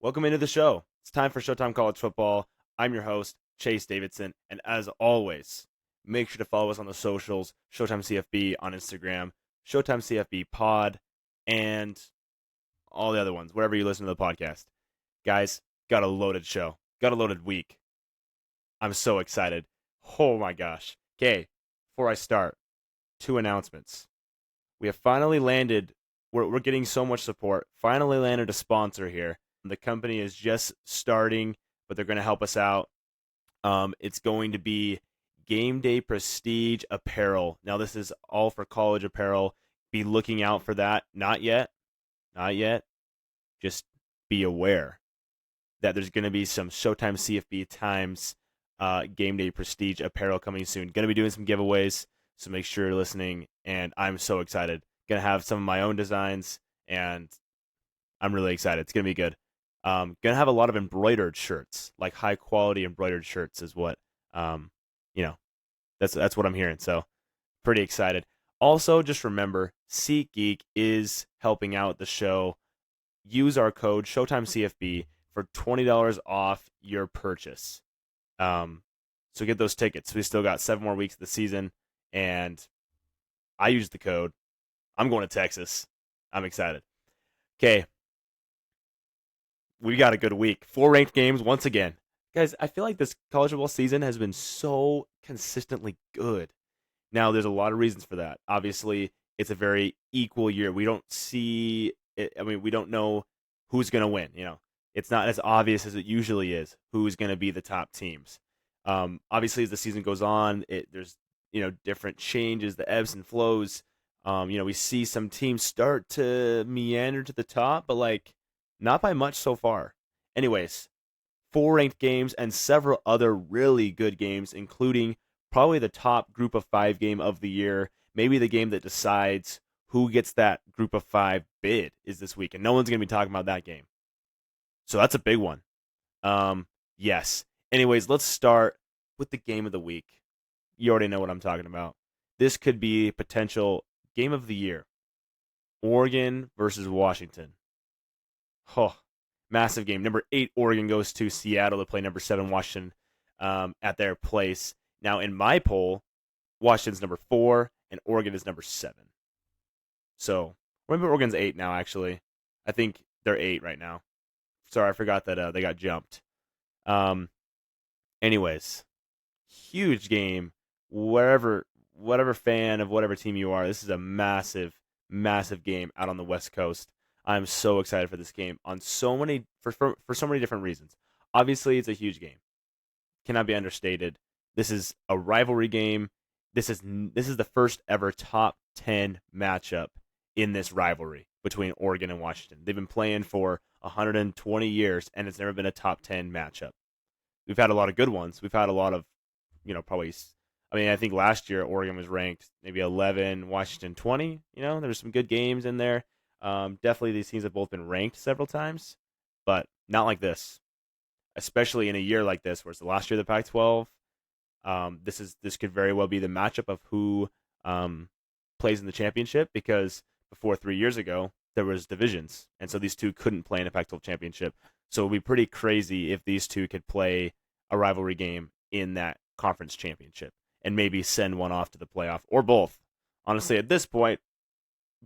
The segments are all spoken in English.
Welcome into the show. It's time for Showtime College Football. I'm your host, Chase Davidson, and as always, make sure to follow us on the socials, Showtime CFB on Instagram, Showtime CFB Pod, and all the other ones, wherever you listen to the podcast. Guys, got a loaded show. Got a loaded week. I'm so excited. Oh my gosh. Okay, before I start, two announcements. We have finally landed, we're getting so much support, finally landed a sponsor here. The company is just starting, but they're going to help us out. It's going to be Game Day Prestige Apparel. Now, this is all for college apparel. Be looking out for that. Not yet. Not yet. Just be aware that there's going to be some Showtime CFB Times Game Day Prestige Apparel coming soon. Going to be doing some giveaways, so make sure you're listening. And I'm so excited. Going to have some of my own designs, and I'm really excited. It's going to be good. Gonna have a lot of embroidered shirts, like high quality embroidered shirts, is what you know. That's what I'm hearing. So pretty excited. Also, just remember, SeatGeek is helping out the show. Use our code ShowtimeCFB for $20 off your purchase. So get those tickets. We still got 7 more weeks of the season, and I used the code. I'm going to Texas. I'm excited. Okay, we got a good week. 4 ranked games once again. Guys, I feel like this college football season has been so consistently good. Now, there's a lot of reasons for that. Obviously, it's a very equal year. We don't see it, we don't know who's going to win. It's not as obvious as it usually is who's going to be the top teams. Obviously, as the season goes on, there's different changes, the ebbs and flows. We see some teams start to meander to the top, but not by much so far. Anyways, 4 ranked games and several other really good games, including probably the top group of 5 game of the year. Maybe the game that decides who gets that group of 5 bid is this week, and no one's going to be talking about that game. So that's a big one. Yes. Anyways, let's start with the game of the week. You already know what I'm talking about. This could be potential game of the year. Oregon versus Washington. Oh, massive game. Number 8, Oregon goes to Seattle to play number 7, Washington, at their place. Now, in my poll, Washington's number 4, and Oregon is number 7. So, remember Oregon's 8 now, actually. I think they're 8 right now. Sorry, I forgot that they got jumped. Anyways, huge game. Whatever fan of whatever team you are, this is a massive, massive game out on the West Coast. I'm so excited for this game on so many for so many different reasons. Obviously, it's a huge game. Cannot be understated. This is a rivalry game. This is the first ever top 10 matchup in this rivalry between Oregon and Washington. They've been playing for 120 years, and it's never been a top 10 matchup. We've had a lot of good ones. We've had a lot of, probably. I think last year Oregon was ranked maybe 11, Washington 20. There's some good games in there. Definitely these teams have both been ranked several times, but not like this, especially in a year like this where it's the last year of the Pac-12. This could very well be the matchup of who plays in the championship, because before 3 years ago there was divisions, and so these two couldn't play in a Pac-12 championship. So it would be pretty crazy if these two could play a rivalry game in that conference championship and maybe send one off to the playoff, or both. Honestly, at this point,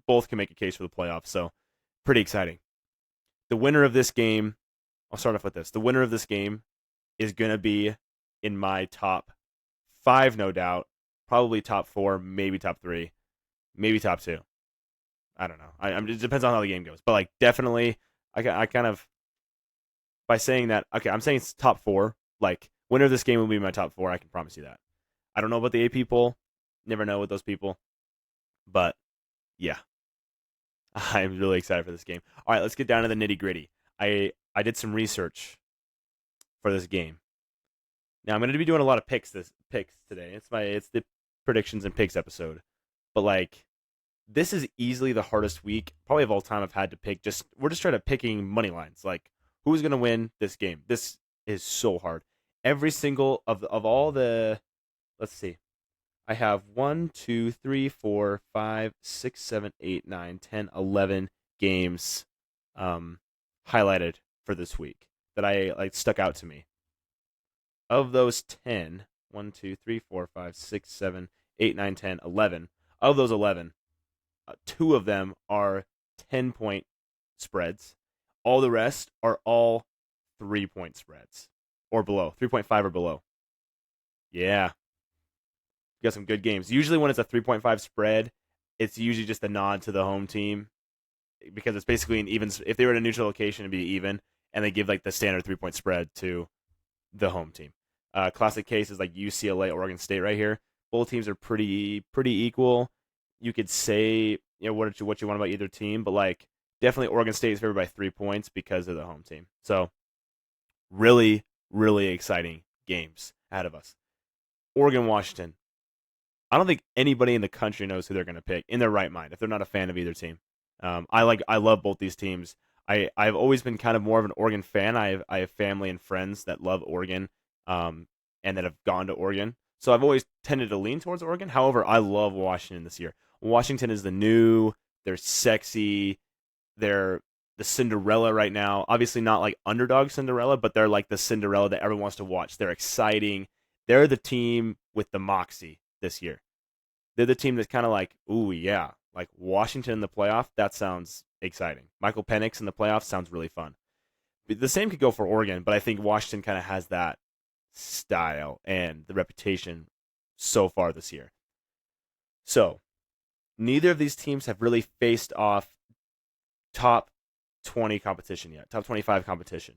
both can make a case for the playoffs, so pretty exciting. The winner of this game, I'll start off with this. The winner of this game is going to be in my top 5, no doubt. Probably top 4, maybe top 3, maybe top 2. I don't know. It depends on how the game goes. But definitely, I kind of, by saying that, okay, I'm saying it's top 4. Winner of this game will be my top 4. I can promise you that. I don't know about the AP poll. Never know with those people. But yeah, I'm really excited for this game. All right, let's get down to the nitty gritty. I did some research for this game. Now I'm going to be doing a lot of picks today. It's the predictions and picks episode. But this is easily the hardest week probably of all time I've had to pick. We're just trying to picking money lines. Who's going to win this game? This is so hard. Every single of all the, let's see. I have 1, 2, 3, 4, 5, 6, 7, 8, 9, 10, 11 games highlighted for this week that I like stuck out to me. Of those 10, 1, 2, 3, 4, 5, 6, 7, 8, 9, 10, 11. Of those 11, two of them are 10-point spreads. All the rest are all 3-point spreads or below, 3.5 or below. Yeah, you got some good games. Usually when it's a 3.5 spread, it's usually just a nod to the home team because it's basically an even. If they were in a neutral location, it'd be even, and they give like the standard 3-point spread to the home team. Classic cases like UCLA, Oregon State, right here. Both teams are pretty equal. You could say what you want about either team, but like definitely Oregon State is favored by 3 points because of the home team. So really exciting games ahead of us. Oregon, Washington. I don't think anybody in the country knows who they're going to pick in their right mind if they're not a fan of either team. I love both these teams. I've always been kind of more of an Oregon fan. I have family and friends that love Oregon, and that have gone to Oregon. So I've always tended to lean towards Oregon. However, I love Washington this year. Washington is the new. They're sexy. They're the Cinderella right now. Obviously not like underdog Cinderella, but they're like the Cinderella that everyone wants to watch. They're exciting. They're the team with the moxie this year. They're the team that's kind of like, ooh, yeah, like Washington in the playoff. That sounds exciting. Michael Penix in the playoffs sounds really fun. The same could go for Oregon, but I think Washington kind of has that style and the reputation so far this year. So, neither of these teams have really faced off top 20 competition yet, top 25 competition.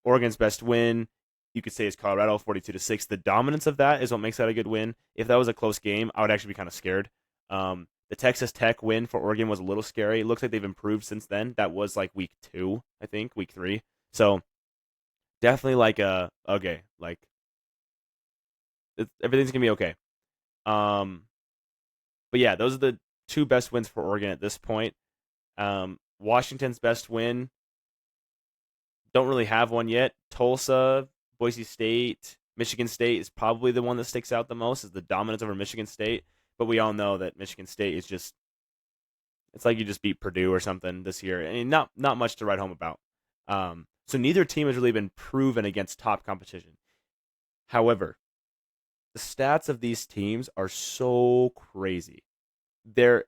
Oregon's best win, you could say, is Colorado 42-6. The dominance of that is what makes that a good win. If that was a close game, I would actually be kind of scared. The Texas Tech win for Oregon was a little scary. It looks like they've improved since then. That was like week 2, I think, week 3. So definitely like okay, like everything's gonna be okay. But yeah, those are the two best wins for Oregon at this point. Washington's best win, don't really have one yet. Tulsa, Boise State, Michigan State is probably the one that sticks out the most, is the dominance over Michigan State. But we all know that Michigan State is just, it's like you just beat Purdue or something this year. And not much to write home about. So neither team has really been proven against top competition. However, the stats of these teams are so crazy.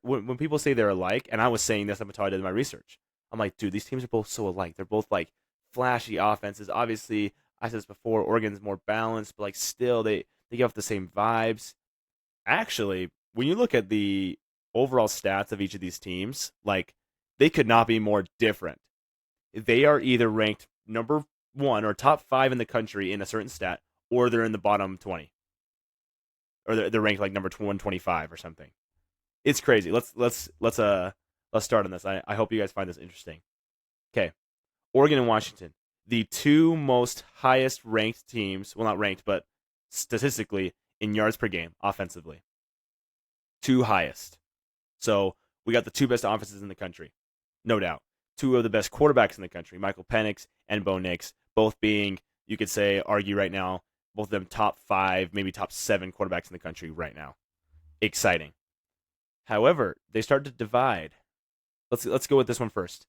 When people say they're alike, and I was saying this up until I did my research, I'm like, dude, these teams are both so alike. They're both like flashy offenses. Obviously, I said this before, Oregon's more balanced, but like still they give off the same vibes. Actually, when you look at the overall stats of each of these teams, like they could not be more different. They are either ranked number 1 or top 5 in the country in a certain stat, or they're in the bottom 20, or they're ranked like number 125 or something. It's crazy. Let's start on this. I hope you guys find this interesting. Okay, Oregon and Washington, the two most highest ranked teams. Well, not ranked, but statistically in yards per game offensively. Two highest. So we got the two best offenses in the country, no doubt. Two of the best quarterbacks in the country, Michael Penix and Bo Nix, both being, you could say, argue right now, both of them top 5, maybe top 7 quarterbacks in the country right now. Exciting. However, they start to divide. Let's go with this one first.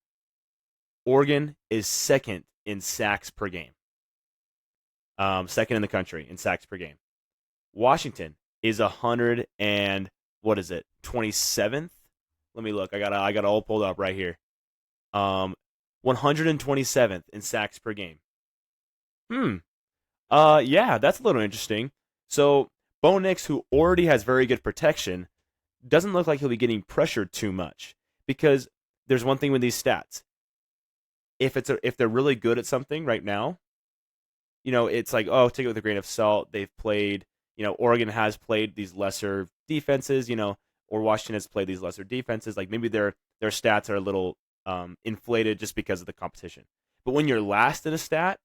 Oregon is second in sacks per game. Second in the country in sacks per game. Washington is 100 and what is it? 27th? Let me look. I got all pulled up right here. 127th in sacks per game. Yeah, that's a little interesting. So Bo Nix, who already has very good protection, doesn't look like he'll be getting pressured too much, because there's one thing with these stats. If they're really good at something right now, it's like, oh, take it with a grain of salt. They've played, Oregon has played these lesser defenses, or Washington has played these lesser defenses. Like maybe their stats are a little inflated just because of the competition. But when you're last in a stat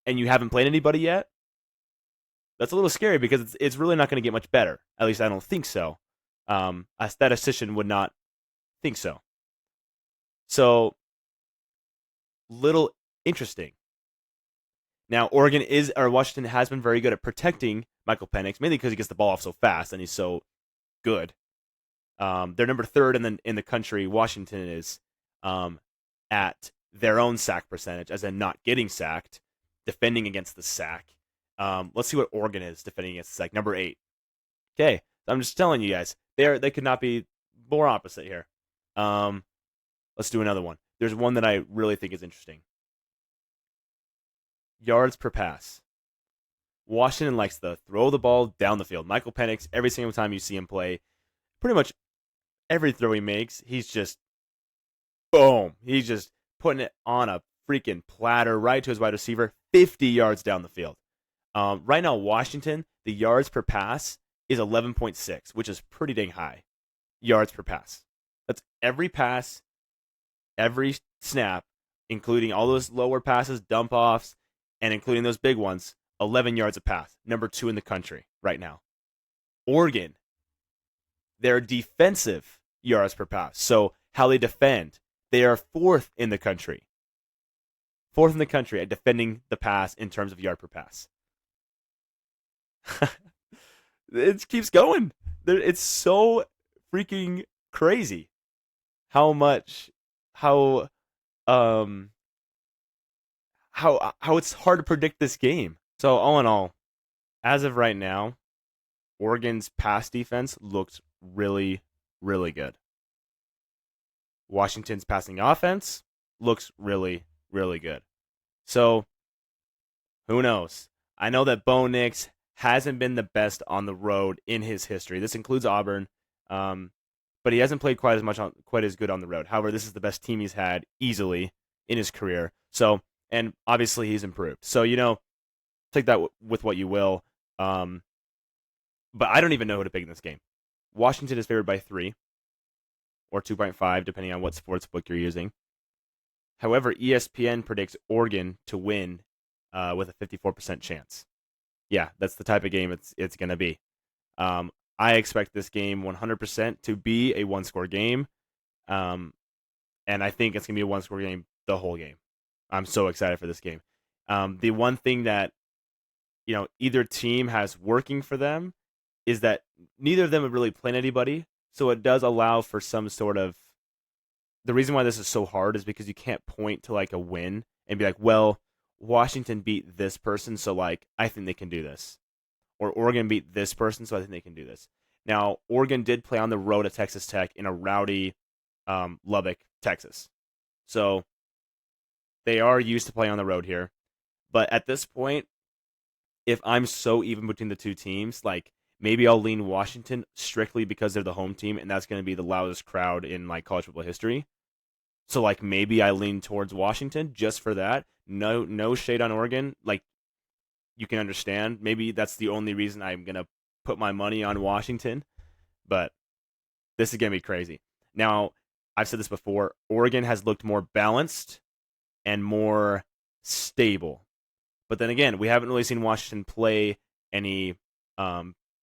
and you haven't played anybody yet, that's a little scary, because it's really not going to get much better. At least I don't think so. A statistician would not think so. So, little interesting. Now, Washington has been very good at protecting Michael Penix, mainly because he gets the ball off so fast and he's so good. They're number 3rd in the country. Washington is at their own sack percentage, as in not getting sacked, defending against the sack. Let's see what Oregon is defending against the sack. Number 8. Okay, I'm just telling you guys, they could not be more opposite here. Let's do another one. There's one that I really think is interesting. Yards per pass. Washington likes to throw the ball down the field. Michael Penix, every single time you see him play, pretty much every throw he makes, he's just boom. He's just putting it on a freaking platter right to his wide receiver, 50 yards down the field. Right now, Washington, the yards per pass is 11.6, which is pretty dang high. Yards per pass. That's every pass, every snap, including all those lower passes, dump offs, and including those big ones, 11 yards a pass. Number 2 in the country right now. Oregon, their defensive yards per pass. So how they defend, they are 4th in the country. 4th in the country at defending the pass in terms of yard per pass. It keeps going. It's so freaking crazy how it's hard to predict this game. So all in all, as of right now, Oregon's pass defense looks really, really good. Washington's passing offense looks really, really good. So who knows? I know that Bo Nix hasn't been the best on the road in his history. This includes Auburn, but he hasn't played quite as good on the road. However, this is the best team he's had easily in his career. So, and obviously he's improved. So take that with what you will. But I don't even know who to pick in this game. Washington is favored by 3 or 2.5, depending on what sports book you're using. However, ESPN predicts Oregon to win with a 54% chance. Yeah, that's the type of game it's going to be. I expect this game 100% to be a one-score game, and I think it's going to be a one-score game the whole game. I'm so excited for this game. The one thing that either team has working for them is that neither of them have really played anybody, so it does allow for some sort of. The reason why this is so hard is because you can't point to like a win and be like, well, Washington beat this person, so like I think they can do this. Or Oregon beat this person, so I think they can do this. Now, Oregon did play on the road at Texas Tech in a rowdy Lubbock, Texas. So they are used to playing on the road here. But at this point, if I'm so even between the two teams, like maybe I'll lean Washington strictly because they're the home team, and that's going to be the loudest crowd in like college football history. So like maybe I lean towards Washington just for that. No shade on Oregon. Like you can understand. Maybe that's the only reason I'm gonna put my money on Washington. But this is gonna be crazy. Now, I've said this before. Oregon has looked more balanced and more stable. But then again, we haven't really seen Washington play any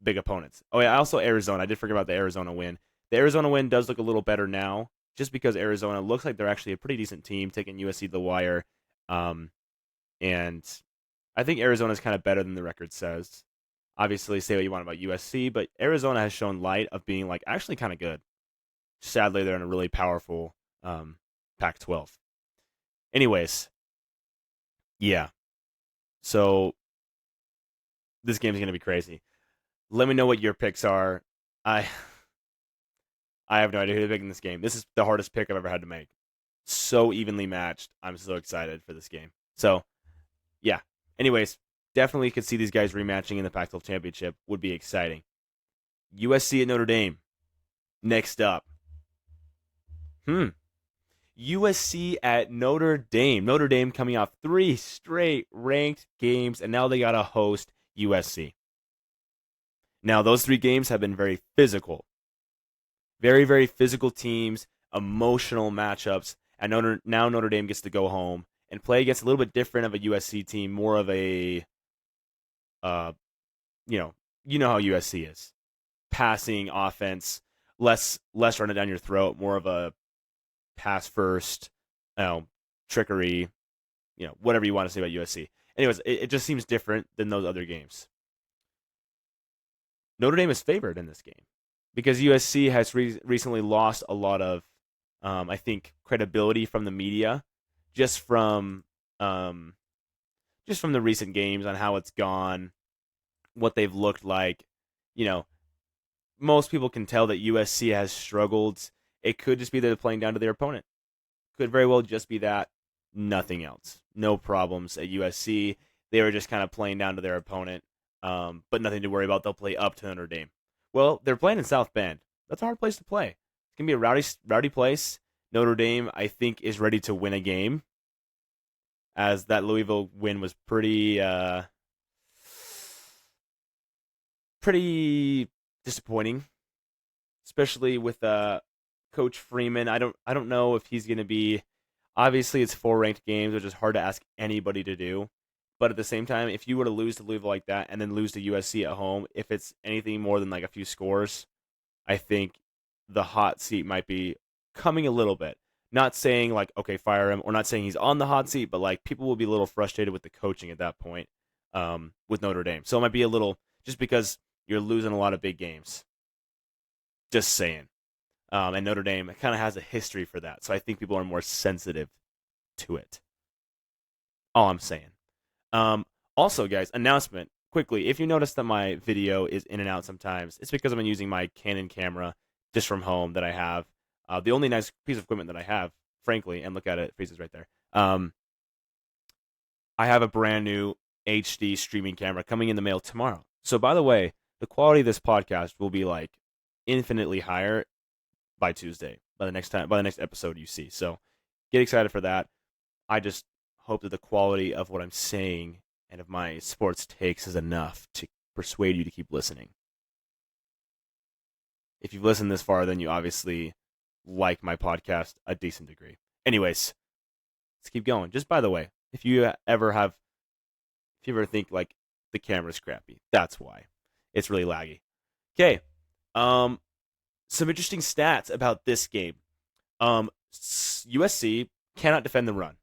big opponents. Oh yeah, also Arizona. I did forget about the Arizona win. The Arizona win does look a little better now, just because Arizona looks like they're actually a pretty decent team, taking USC to the wire. And I think Arizona is kind of better than the record says. Obviously, say what you want about USC, but Arizona has shown light of being like actually kind of good. Sadly, they're in a really powerful Pac-12. Anyways, yeah. So this game is going to be crazy. Let me know what your picks are. I have no idea who to pick in this game. This is the hardest pick I've ever had to make. So evenly matched. I'm so excited for this game. So, yeah. Anyways, definitely could see these guys rematching in the Pac-12 championship. Would be exciting. USC at Notre Dame. Next up. USC at Notre Dame. Notre Dame coming off 3 straight ranked games, and now they got to host USC. Now, those 3 games have been very physical. Very, very physical teams, emotional matchups, and now Notre Dame gets to go home and play against a little bit different of a USC team, more of a, you know how USC is. Passing offense, less running down your throat, more of a pass first, trickery, whatever you want to say about USC. Anyways, it just seems different than those other games. Notre Dame is favored in this game because USC has recently lost a lot of, I think, credibility from the media just from um, just from the recent games on how it's gone, what they've looked like. You know, most people can tell that USC has struggled. It could just be that they're playing down to their opponent. Could very well just be that. Nothing else. No problems at USC. They were just kind of playing down to their opponent, but nothing to worry about. They'll play up to Notre Dame. Well, they're playing in South Bend. That's a hard place to play. It's gonna be a rowdy place. Notre Dame, I think, is ready to win a game, as that Louisville win was pretty disappointing, especially with Coach Freeman. I don't know if he's going to be. Obviously, it's 4 ranked games, which is hard to ask anybody to do. But at the same time, if you were to lose to Louisville like that and then lose to USC at home, if it's anything more than like a few scores, I think the hot seat might be coming a little bit. Not saying like, okay, fire him, or not saying he's on the hot seat, but like people will be a little frustrated with the coaching at that point, with Notre Dame. So it might be a little just because you're losing a lot of big games. Just saying. And Notre Dame kind of has a history for that. So I think people are more sensitive to it. All I'm saying. Um, Also, guys, announcement quickly. If you notice that my video is in and out sometimes, it's because I'm using my Canon camera just from home that I have. The only nice piece of equipment that I have, frankly, and look at it, freezes right there. I have a brand new HD streaming camera coming in the mail tomorrow. So, by the way, the quality of this podcast will be like infinitely higher by Tuesday, by the next episode you see. So, get excited for that. I just hope that the quality of what I'm saying and of my sports takes is enough to persuade you to keep listening. If you've listened this far, then you obviously like my podcast a decent degree. Anyways, let's keep going. Just by the way, if you ever think like the camera's crappy, that's why. It's really laggy. Okay. Some interesting stats about this game. USC cannot defend the run.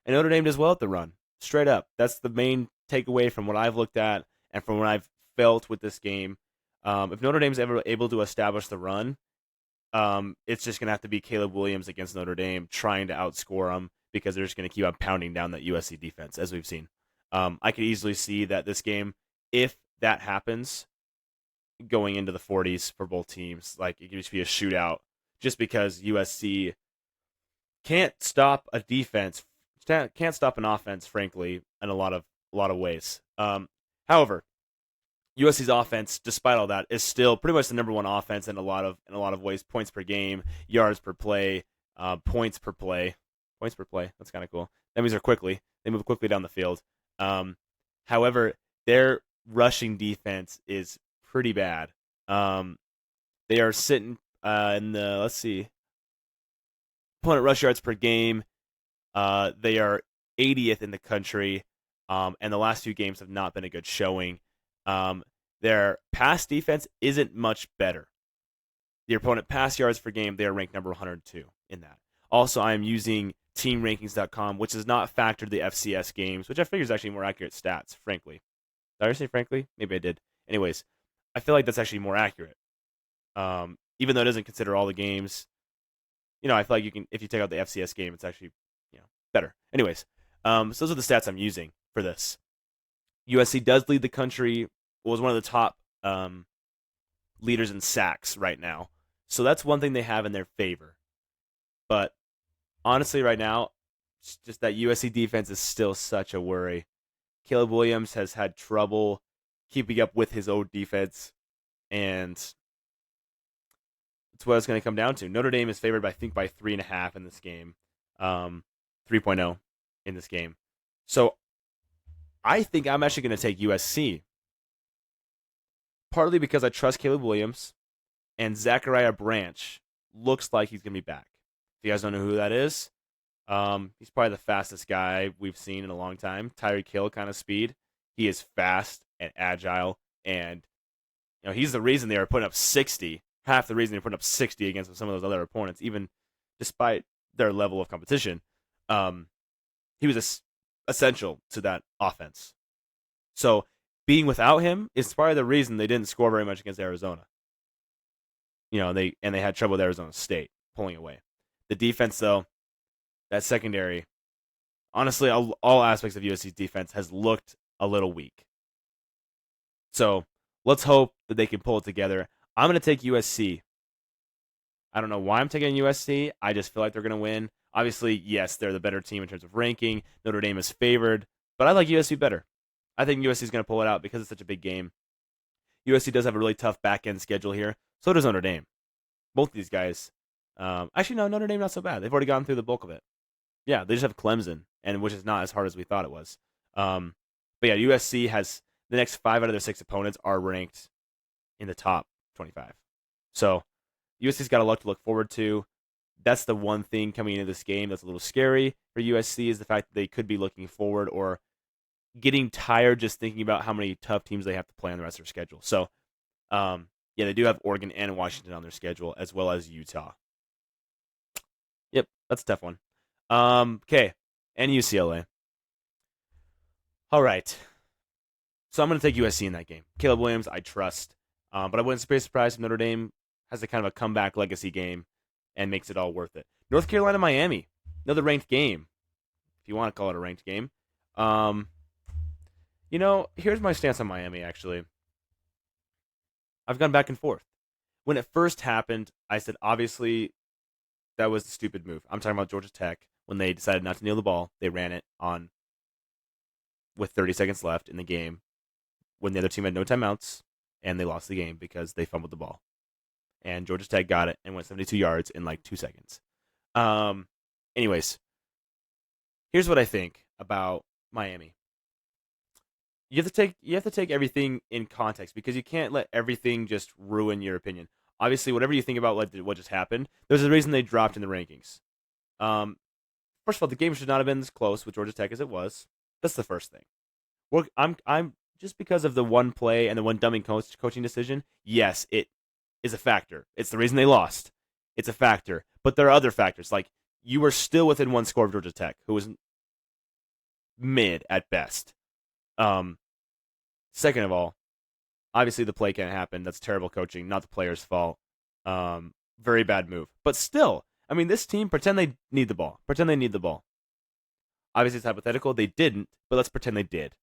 And Notre Dame does well at the run. Straight up. That's the main takeaway from what I've looked at and from what I've felt with this game. If Notre Dame's ever able to establish the run, it's just going to have to be Caleb Williams against Notre Dame trying to outscore them because they're just going to keep on pounding down that USC defense, as we've seen. I could easily see that this game, if that happens, going into the 40s for both teams. Like, it could just be a shootout just because USC can't stop a defense, can't stop an offense, frankly, in a lot of ways. However, USC's offense, despite all that, is still pretty much the number one offense in a lot of ways. Points per game, yards per play, points per play. Points per play. That's kind of cool. That means they move quickly down the field. However, their rushing defense is pretty bad. They are sitting in the, let's see, opponent rush yards per game. They are 80th in the country, and the last 2 games have not been a good showing. Their pass defense isn't much better. The opponent pass yards per game, they are ranked number 102 in that. Also, I am using teamrankings.com, which does not factor the FCS games, which I figure is actually more accurate stats, frankly. Did I say frankly? Maybe I did. Anyways, I feel like that's actually more accurate. Even though it doesn't consider all the games, I feel like you can, if you take out the FCS game, it's actually, better. Anyways, so those are the stats I'm using for this. USC does lead the country, was one of the top leaders in sacks right now. So that's one thing they have in their favor. But honestly, right now, it's just that USC defense is still such a worry. Caleb Williams has had trouble keeping up with his own defense, and that's what it's going to come down to. Notre Dame is favored, I think, by 3.5 in this game, 3.0 in this game. So I think I'm actually going to take USC, partly because I trust Caleb Williams, and Zachariah Branch looks like he's going to be back. If you guys don't know who that is, he's probably the fastest guy we've seen in a long time. Tyreek Hill kind of speed. He is fast and agile, and he's the reason they were putting up 60. Half the reason they're putting up 60 against some of those other opponents, even despite their level of competition. He was essential to that offense. So being without him is probably the reason they didn't score very much against Arizona. They had trouble with Arizona State pulling away. The defense, though, that secondary, honestly, all aspects of USC's defense has looked a little weak. So let's hope that they can pull it together. I'm going to take USC. I don't know why I'm taking USC. I just feel like they're going to win. Obviously, yes, they're the better team in terms of ranking. Notre Dame is favored, but I like USC better. I think USC is going to pull it out because it's such a big game. USC does have a really tough back end schedule here. So does Notre Dame. Both of these guys. Actually, no, Notre Dame not so bad. They've already gone through the bulk of it. Yeah, they just have Clemson, and which is not as hard as we thought it was. But yeah, USC has the next 5 out of their 6 opponents are ranked in the top 25. So USC's got a lot to look forward to. That's the one thing coming into this game that's a little scary for USC is the fact that they could be looking forward or getting tired just thinking about how many tough teams they have to play on the rest of their schedule. So, yeah, they do have Oregon and Washington on their schedule as well as Utah. Yep, that's a tough one. Okay, and UCLA. All right. So I'm going to take USC in that game. Caleb Williams, I trust. But I wouldn't be surprised if Notre Dame has a kind of a comeback legacy game and makes it all worth it. North Carolina, Miami. Another ranked game, if you want to call it a ranked game. Here's my stance on Miami, actually. I've gone back and forth. When it first happened, I said, obviously, that was the stupid move. I'm talking about Georgia Tech. When they decided not to kneel the ball, they ran it on with 30 seconds left in the game when the other team had no timeouts, and they lost the game because they fumbled the ball. And Georgia Tech got it and went 72 yards in like 2 seconds. Anyways, here's what I think about Miami. You have to take everything in context because you can't let everything just ruin your opinion. Obviously, whatever you think about what just happened, there's a reason they dropped in the rankings. First of all, the game should not have been this close with Georgia Tech as it was. That's the first thing. I'm just because of the one play and the one dumbing coaching decision. Yes, it is a factor. It's the reason they lost. It's a factor, but there are other factors. Like you were still within one score of Georgia Tech, who was mid at best. Second of all, obviously the play can't happen. That's terrible coaching, not the player's fault. Very bad move. But still, I mean, this team, pretend they need the ball. Pretend they need the ball. Obviously, it's hypothetical. They didn't, but let's pretend they did.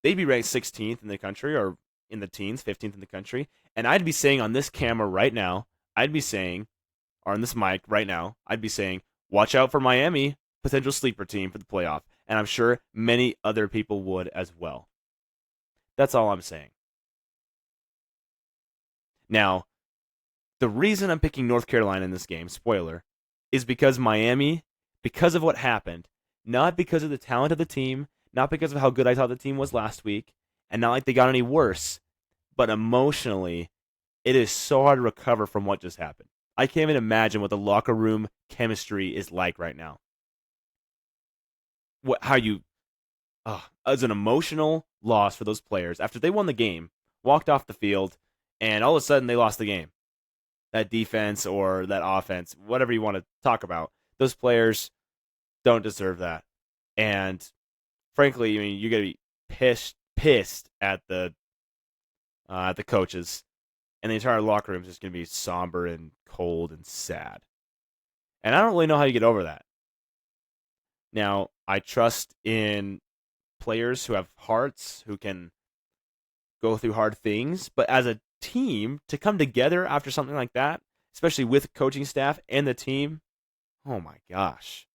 They'd be ranked 16th in the country or in the teens, 15th in the country. And I'd be saying on this camera right now, or on this mic right now, I'd be saying, watch out for Miami, potential sleeper team for the playoff. And I'm sure many other people would as well. That's all I'm saying. Now, the reason I'm picking North Carolina in this game, spoiler, is because Miami, because of what happened, not because of the talent of the team, not because of how good I thought the team was last week, and not like they got any worse, but emotionally, it is so hard to recover from what just happened. I can't even imagine what the locker room chemistry is like right now. As an emotional loss for those players after they won the game, walked off the field, and all of a sudden they lost the game. That defense or that offense, whatever you want to talk about, those players don't deserve that. And frankly, I mean, you got to be pissed at the coaches, and the entire locker room is just going to be somber and cold and sad. And I don't really know how you get over that. Now, I trust in players who have hearts, who can go through hard things, but as a team, to come together after something like that, especially with coaching staff and the team, oh my gosh.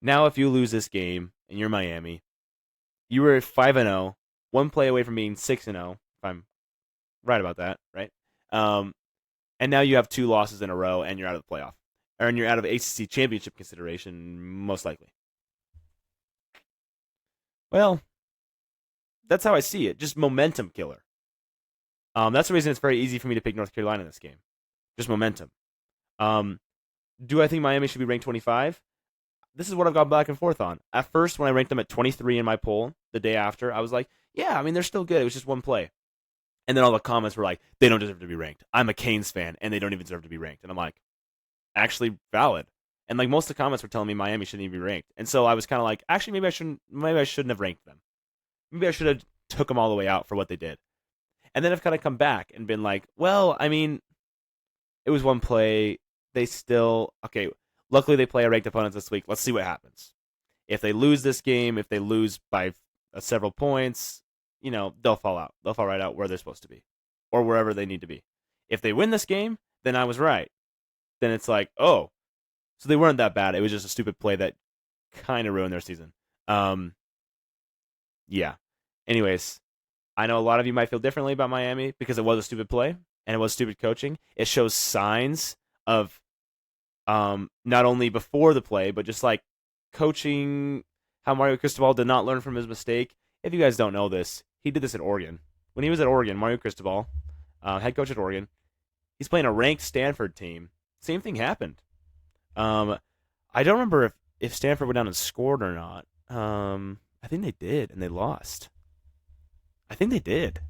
Now, if you lose this game and you're Miami, you were 5-0, one play away from being 6-0, if I'm right about that, right? And now you have 2 losses in a row and you're out of the playoff. Or you're out of ACC championship consideration, most likely. Well, that's how I see it. Just momentum killer. That's the reason it's very easy for me to pick North Carolina in this game. Just momentum. Do I think Miami should be ranked 25? This is what I've gone back and forth on. At first, when I ranked them at 23 in my poll the day after, I was like, yeah, I mean, they're still good. It was just one play. And then all the comments were like, they don't deserve to be ranked. I'm a Canes fan, and they don't even deserve to be ranked. And I'm like, actually valid. And like most of the comments were telling me Miami shouldn't even be ranked. And so I was kind of like, actually, maybe I shouldn't have ranked them. Maybe I should have took them all the way out for what they did. And then I've kind of come back and been like, well, I mean, it was one play. They still, okay, Luckily, they play a ranked opponent this week. Let's see what happens. If they lose this game, if they lose by several points, they'll fall out. They'll fall right out where they're supposed to be or wherever they need to be. If they win this game, then I was right. Then it's like, oh, so they weren't that bad. It was just a stupid play that kind of ruined their season. Yeah. Anyways, I know a lot of you might feel differently about Miami because it was a stupid play and it was stupid coaching. It shows signs of not only before the play, but just like coaching, how Mario Cristobal did not learn from his mistake. If you guys don't know this, he did this at Oregon. When he was at Oregon, Mario Cristobal, head coach at Oregon, he's playing a ranked Stanford team. Same thing happened. I don't remember if Stanford went down and scored or not. I think they did, and they lost. I think they did.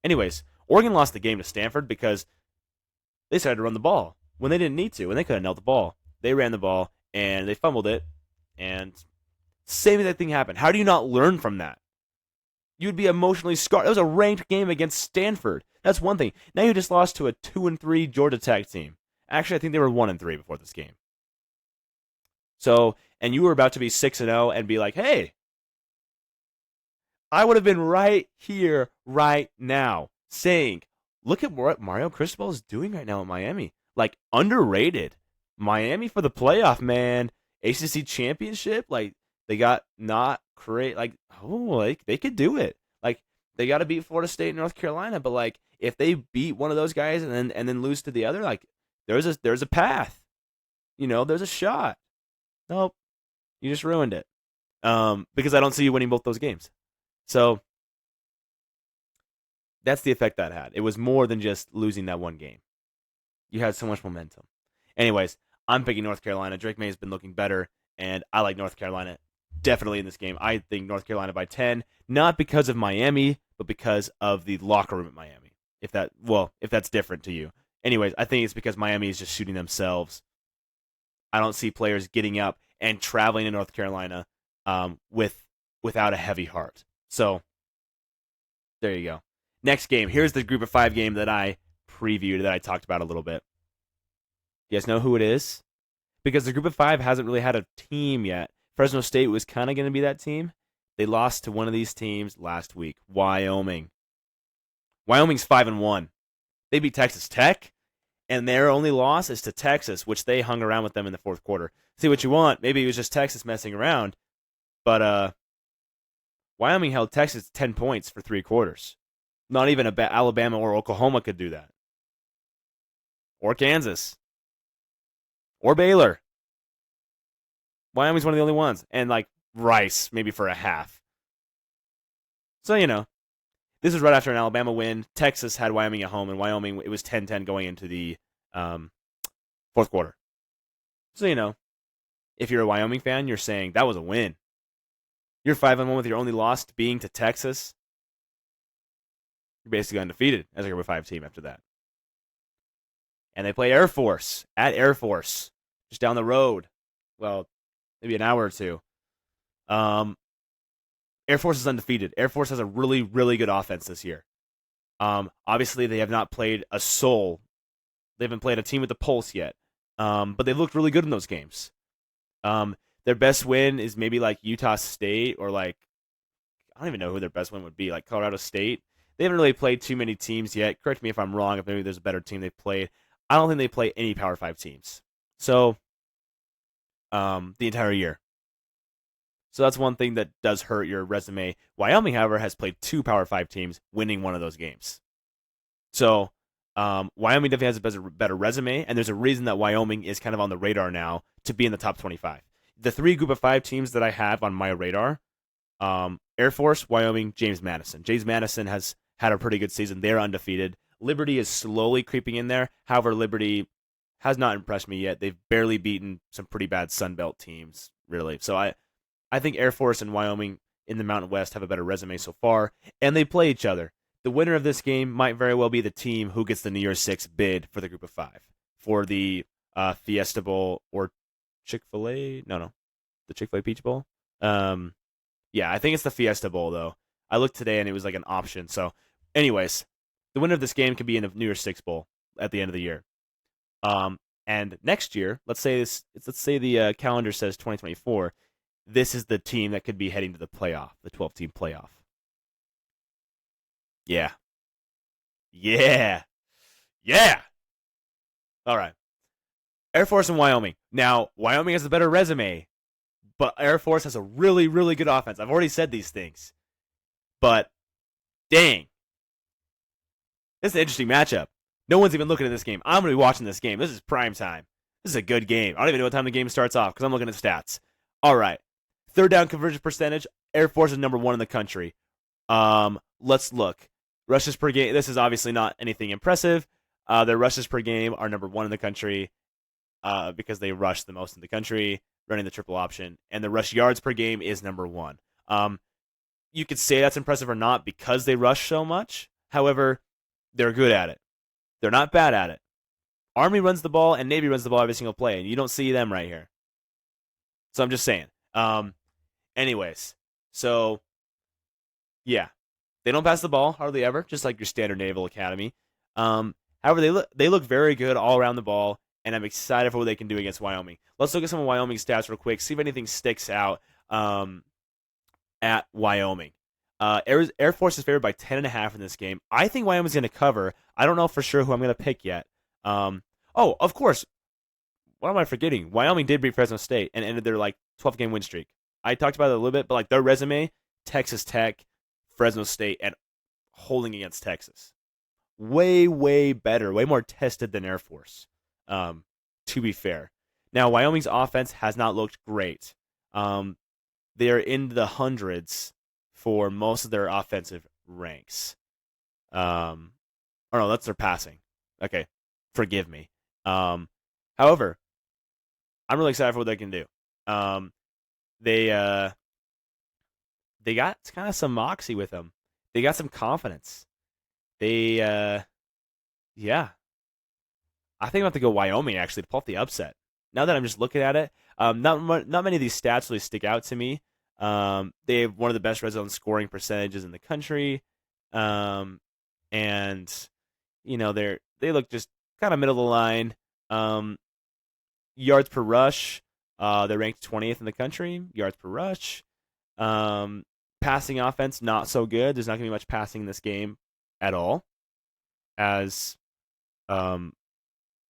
Anyways, Oregon lost the game to Stanford because they decided to run the ball when they didn't need to, when they could have knelt the ball. They ran the ball, and they fumbled it, and same exact thing happened. How do you not learn from that? You would be emotionally scarred. That was a ranked game against Stanford. That's one thing. Now you just lost to a 2-3 Georgia Tech team. Actually, I think they were 1-3 before this game. So, and you were about to be 6-0 and be like, hey, I would have been right here, right now, saying, look at what Mario Cristobal is doing right now in Miami. Like, underrated. Miami for the playoff, man. ACC championship, like, they got not great, like, they could do it. Like, they got to beat Florida State and North Carolina, but, like, if they beat one of those guys and then lose to the other, like, there's a path. There's a shot. Nope. You just ruined it. Because I don't see you winning both those games. So that's the effect that had. It was more than just losing that one game. You had so much momentum. Anyways, I'm picking North Carolina. Drake May has been looking better, and I like North Carolina definitely in this game. I think North Carolina by 10, not because of Miami, but because of the locker room at Miami. If that's different to you. Anyways, I think it's because Miami is just shooting themselves. I don't see players getting up and traveling to North Carolina without a heavy heart. So, there you go. Next game. Here's the group of 5 game that I previewed, that I talked about a little bit. You guys know who it is? Because the group of 5 hasn't really had a team yet. Fresno State was kind of going to be that team. They lost to one of these teams last week, Wyoming. Wyoming's 5-1. They beat Texas Tech, and their only loss is to Texas, which they hung around with them in the fourth quarter. See what you want. Maybe it was just Texas messing around, but Wyoming held Texas 10 points for 3 quarters. Not even Alabama or Oklahoma could do that. Or Kansas. Or Baylor. Wyoming's one of the only ones. And like Rice, maybe for a half. So, this was right after an Alabama win. Texas had Wyoming at home, and Wyoming, it was 10-10 going into the fourth quarter. So, if you're a Wyoming fan, you're saying that was a win. You're 5-1 with your only loss being to Texas. You're basically undefeated as a group of 5 team after that. And they play Air Force at Air Force, just down the road. Well, maybe an hour or two. Air Force is undefeated. Air Force has a really, really good offense this year. Obviously, they have not played a soul. They haven't played a team with the pulse yet. But they looked really good in those games. Their best win is maybe like Utah State or like, I don't even know who their best win would be, like Colorado State. They haven't really played too many teams yet. Correct me if I'm wrong, if maybe there's a better team they've played. I don't think they play any Power 5 teams. So, the entire year. So that's one thing that does hurt your resume. Wyoming, however, has played 2 Power 5 teams, winning one of those games. So, Wyoming definitely has a better resume, and there's a reason that Wyoming is kind of on the radar now to be in the top 25. The 3 group of 5 teams that I have on my radar, Air Force, Wyoming, James Madison. James Madison has had a pretty good season. They're undefeated. Liberty is slowly creeping in there. However, Liberty has not impressed me yet. They've barely beaten some pretty bad Sun Belt teams, really. So I think Air Force and Wyoming in the Mountain West have a better resume so far, and they play each other. The winner of this game might very well be the team who gets the New Year's 6 bid for the group of 5 for the Fiesta Bowl or Chick-fil-A. No, the Chick-fil-A Peach Bowl. Yeah, I think it's the Fiesta Bowl though. I looked today and it was like an option. So, anyways, the winner of this game could be in the New Year's 6 Bowl at the end of the year. And next year, let's say the calendar says 2024. This is the team that could be heading to the playoff, the 12-team playoff. Yeah, yeah, yeah. All right, Air Force and Wyoming. Now, Wyoming has a better resume, but Air Force has a really, really good offense. I've already said these things, but dang, this is an interesting matchup. No one's even looking at this game. I'm going to be watching this game. This is prime time. This is a good game. I don't even know what time the game starts off because I'm looking at stats. All right. Third down conversion percentage. Air Force is number 1 in the country. Let's look. Rushes per game. This is obviously not anything impressive. Their rushes per game are number 1 in the country because they rush the most in the country, running the triple option. And the rush yards per game is number 1. You could say that's impressive or not because they rush so much. However, they're good at it. They're not bad at it. Army runs the ball and Navy runs the ball every single play, and you don't see them right here. So I'm just saying. Anyways, so yeah, they don't pass the ball hardly ever, just like your standard Naval Academy. However, they look very good all around the ball, and I'm excited for what they can do against Wyoming. Let's look at some of Wyoming's stats real quick, see if anything sticks out at Wyoming. Air Force is favored by 10.5 in this game. I think Wyoming's going to cover. I don't know for sure who I'm going to pick yet. Of course. What am I forgetting? Wyoming did beat Fresno State and ended their 12-game win streak. I talked about it a little bit, but their resume, Texas Tech, Fresno State, and holding against Texas. Way, way better, way more tested than Air Force, to be fair. Now, Wyoming's offense has not looked great. They're in the hundreds for most of their offensive ranks. Oh no, that's their passing. Okay, forgive me. However, I'm really excited for what they can do. They got kind of some moxie with them. They got some confidence. Yeah. I think I'm going to have to go Wyoming actually to pull off the upset. Now that I'm just looking at it, not many of these stats really stick out to me. They have one of the best red zone scoring percentages in the country, and they look just kind of middle of the line. Yards per rush, they're ranked 20th in the country. Yards per rush, passing offense not so good. There's not going to be much passing in this game at all, as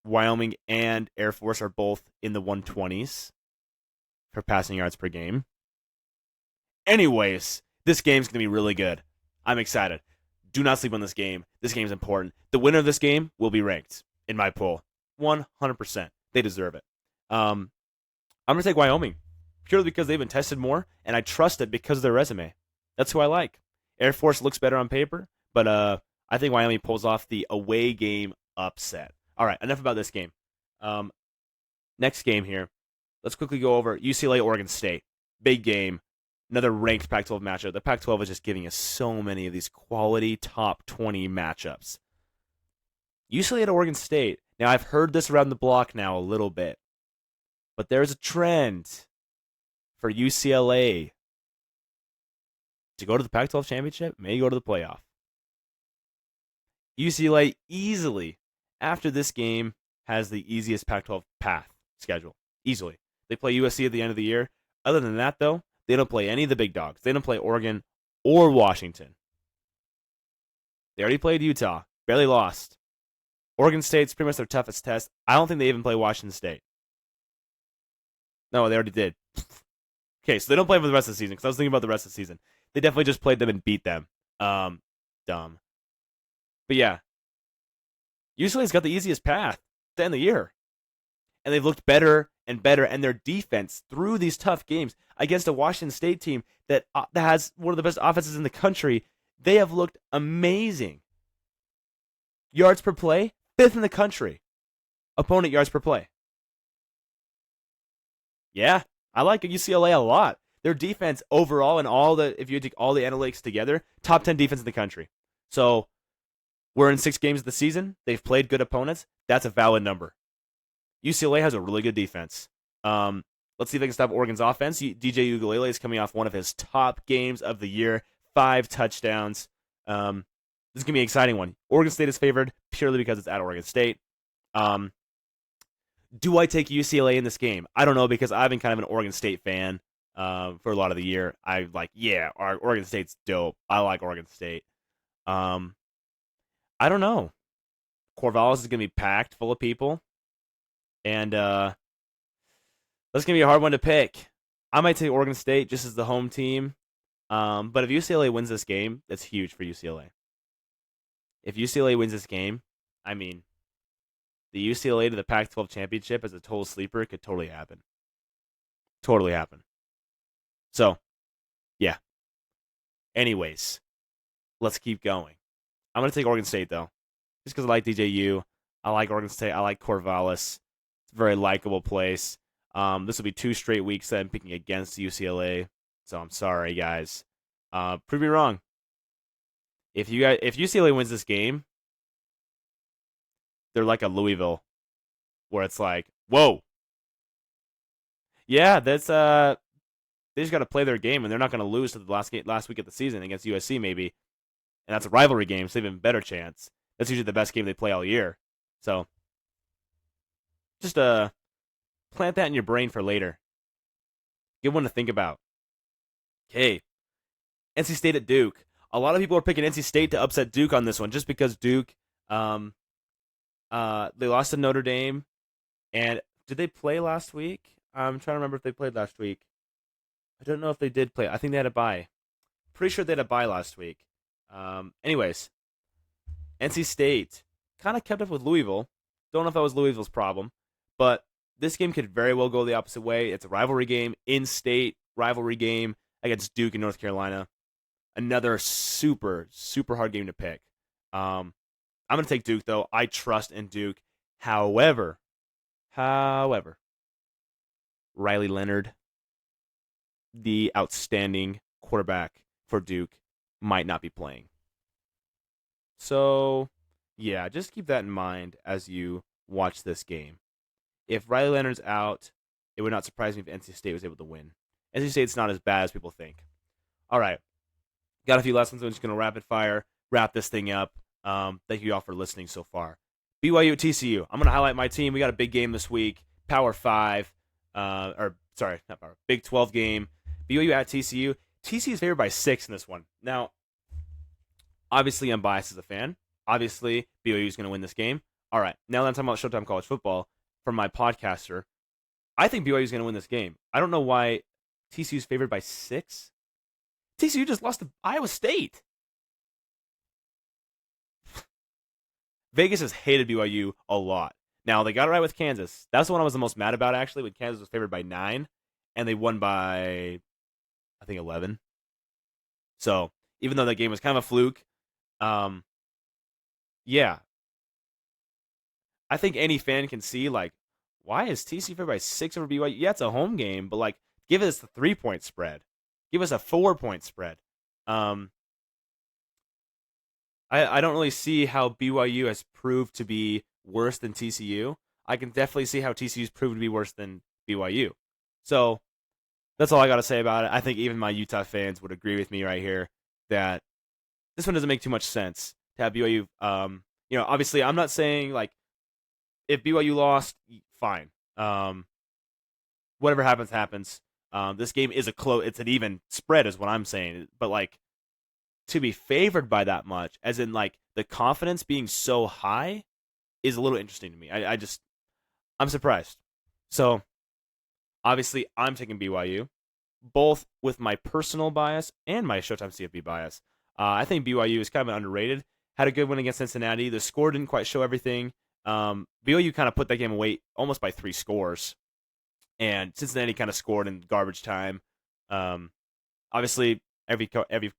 Wyoming and Air Force are both in the 120s for passing yards per game. Anyways, this game's going to be really good. I'm excited. Do not sleep on this game. This game's important. The winner of this game will be ranked in my poll. 100%. They deserve it. I'm going to take Wyoming purely because they've been tested more, and I trust it because of their resume. That's who I like. Air Force looks better on paper, but I think Wyoming pulls off the away game upset. All right, enough about this game. Next game here. Let's quickly go over UCLA, Oregon State. Big game. Another ranked Pac-12 matchup. The Pac-12 is just giving us so many of these quality top 20 matchups. UCLA at Oregon State. Now, I've heard this around the block now a little bit, but there's a trend for UCLA to go to the Pac-12 championship, maybe go to the playoff. UCLA easily, after this game, has the easiest Pac-12 path schedule. Easily. They play USC at the end of the year. Other than that, though, they don't play any of the big dogs. They don't play Oregon or Washington. They already played Utah. Barely lost. Oregon State's pretty much their toughest test. I don't think they even play Washington State. No, they already did. Okay, so they don't play for the rest of the season, because I was thinking about the rest of the season. They definitely just played them and beat them. Dumb. But yeah. UCLA's got the easiest path to end the year. And they've looked better and better, and their defense through these tough games against a Washington State team that has one of the best offenses in the country, they have looked amazing. Yards per play, 5th in the country. Opponent yards per play. Yeah, I like UCLA a lot. Their defense overall and if you take all the analytics together, top 10 defense in the country. So we're in 6 games of the season. They've played good opponents. That's a valid number. UCLA has a really good defense. Let's see if they can stop Oregon's offense. DJ Uiagalelei is coming off one of his top games of the year. 5 touchdowns. This is going to be an exciting one. Oregon State is favored purely because it's at Oregon State. Do I take UCLA in this game? I don't know because I've been kind of an Oregon State fan for a lot of the year. I like, yeah, our Oregon State's dope. I like Oregon State. Um, I don't know. Corvallis is going to be packed full of people, and that's going to be a hard one to pick. I might take Oregon State just as the home team. But if UCLA wins this game, that's huge for UCLA. If UCLA wins this game, I mean, the UCLA to the Pac-12 championship as a total sleeper could totally happen. Totally happen. So, yeah. Anyways, let's keep going. I'm going to take Oregon State, though, just because I like DJU. I like Oregon State. I like Corvallis. It's a very likable place. This will be 2 straight weeks that I'm picking against UCLA. So I'm sorry, guys. Prove me wrong. If UCLA wins this game, they're like a Louisville, where it's like, whoa, yeah, that's they just got to play their game, and they're not going to lose to the last week of the season against USC maybe, and that's a rivalry game, so they have a better chance. That's usually the best game they play all year. So just plant that in your brain for later. Good one to think about. Okay, NC State at Duke. A lot of people are picking NC State to upset Duke on this one, just because Duke, they lost to Notre Dame, and did they play last week? I'm trying to remember if they played last week. I don't know if they did play. I think they had a bye. Pretty sure they had a bye last week. Anyways, NC State kind of kept up with Louisville. Don't know if that was Louisville's problem, but this game could very well go the opposite way. It's a rivalry game, in-state rivalry game against Duke in North Carolina. Another super, super hard game to pick. I'm going to take Duke, though. I trust in Duke. However, Riley Leonard, the outstanding quarterback for Duke, might not be playing. So, yeah, just keep that in mind as you watch this game. If Riley Leonard's out, it would not surprise me if NC State was able to win. NC State's not as bad as people think. All right, got a few lessons. I'm just going to rapid fire, wrap this thing up. Thank you all for listening so far. BYU at TCU. I'm going to highlight my team. We got a big game this week. Power 5. Not Power. Big 12 game. BYU at TCU. TCU is favored by 6 in this one. Now, obviously, I'm biased as a fan. Obviously, BYU is going to win this game. All right. Now that I'm talking about Showtime College Football from my podcaster, I think BYU is going to win this game. I don't know why TCU is favored by 6. TCU just lost to Iowa State. Vegas has hated BYU a lot. Now, they got it right with Kansas. That's the one I was the most mad about, actually, when Kansas was favored by 9, and they won by, I think, 11. So, even though that game was kind of a fluke, yeah. I think any fan can see, like, why is TCU favored by 6 over BYU? Yeah, it's a home game, but, like, give us a 3-point spread. Give us a 4-point spread. I don't really see how BYU has proved to be worse than TCU. I can definitely see how TCU's proved to be worse than BYU. So that's all I got to say about it. I think even my Utah fans would agree with me right here that this one doesn't make too much sense to have BYU. Obviously, I'm not saying like if BYU lost, fine. Whatever happens, happens. This game is it's an even spread, is what I'm saying. But like, to be favored by that much, as in like the confidence being so high, is a little interesting to me. I'm surprised. So obviously I'm taking BYU, both with my personal bias and my Showtime CFB bias. I think BYU is kind of underrated. Had a good win against Cincinnati. The score didn't quite show everything. BYU kind of put that game away almost by 3 scores, and Cincinnati kind of scored in garbage time. Obviously, every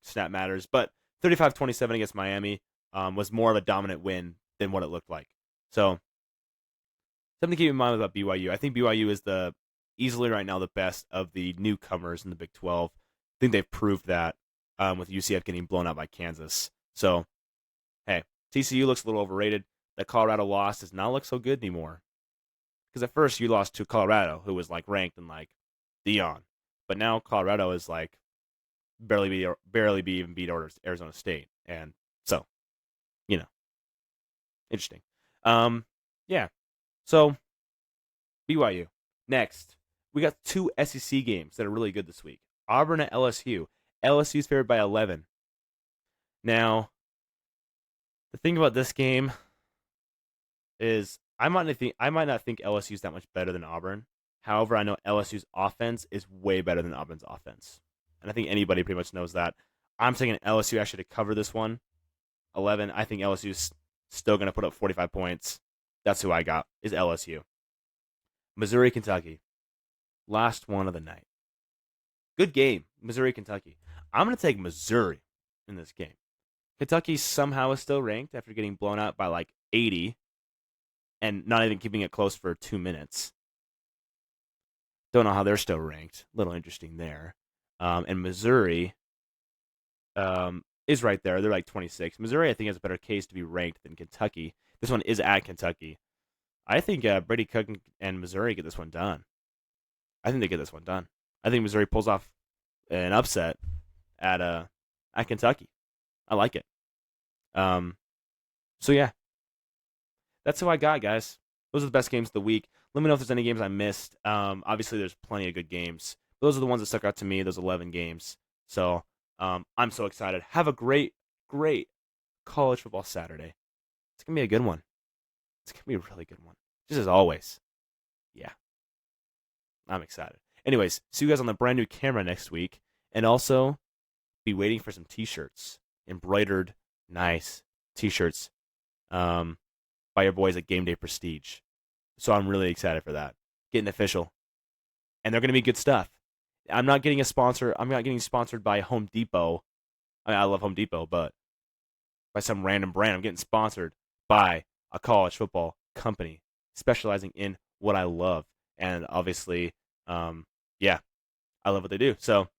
snap matters, but 35-27 against Miami was more of a dominant win than what it looked like. So, something to keep in mind about BYU. I think BYU is easily right now the best of the newcomers in the Big 12. I think they've proved that with UCF getting blown out by Kansas. So, hey, TCU looks a little overrated. The Colorado loss does not look so good anymore. Because at first you lost to Colorado, who was like ranked and like Dion, but now Colorado is like barely even beat Arizona State, and so interesting. Yeah. So BYU. Next, we got two SEC games that are really good this week. Auburn at LSU. LSU's favored by 11. Now, the thing about this game is I might not think LSU's that much better than Auburn. However, I know LSU's offense is way better than Auburn's offense, and I think anybody pretty much knows that. I'm taking LSU actually to cover this one, 11. I think LSU's still going to put up 45 points. That's who I got is LSU. Missouri, Kentucky, last one of the night. Good game, Missouri, Kentucky. I'm going to take Missouri in this game. Kentucky somehow is still ranked after getting blown out by like 80 and not even keeping it close for 2 minutes. Don't know how they're still ranked. A little interesting there. And Missouri is right there. They're like 26. Missouri, I think, has a better case to be ranked than Kentucky. This one is at Kentucky. I think Brady Cook and Missouri get this one done. I think they get this one done. I think Missouri pulls off an upset at Kentucky. I like it. So yeah, that's who I got, guys. Those are the best games of the week. Let me know if there's any games I missed. Obviously, there's plenty of good games. Those are the ones that stuck out to me. Those 11 games. So I'm so excited. Have a great, great college football Saturday. It's gonna be a good one. It's gonna be a really good one, just as always. Yeah, I'm excited. Anyways, see you guys on the brand new camera next week, and also be waiting for some T-shirts, embroidered, nice T-shirts, by your boys at Game Day Prestige. So I'm really excited for that. Getting official, and they're gonna be good stuff. I'm not getting a sponsor. I'm not getting sponsored by Home Depot. I love Home Depot, but by some random brand. I'm getting sponsored by a college football company specializing in what I love, and obviously, yeah, I love what they do. So,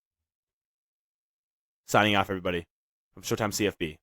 signing off, everybody, from Showtime CFB.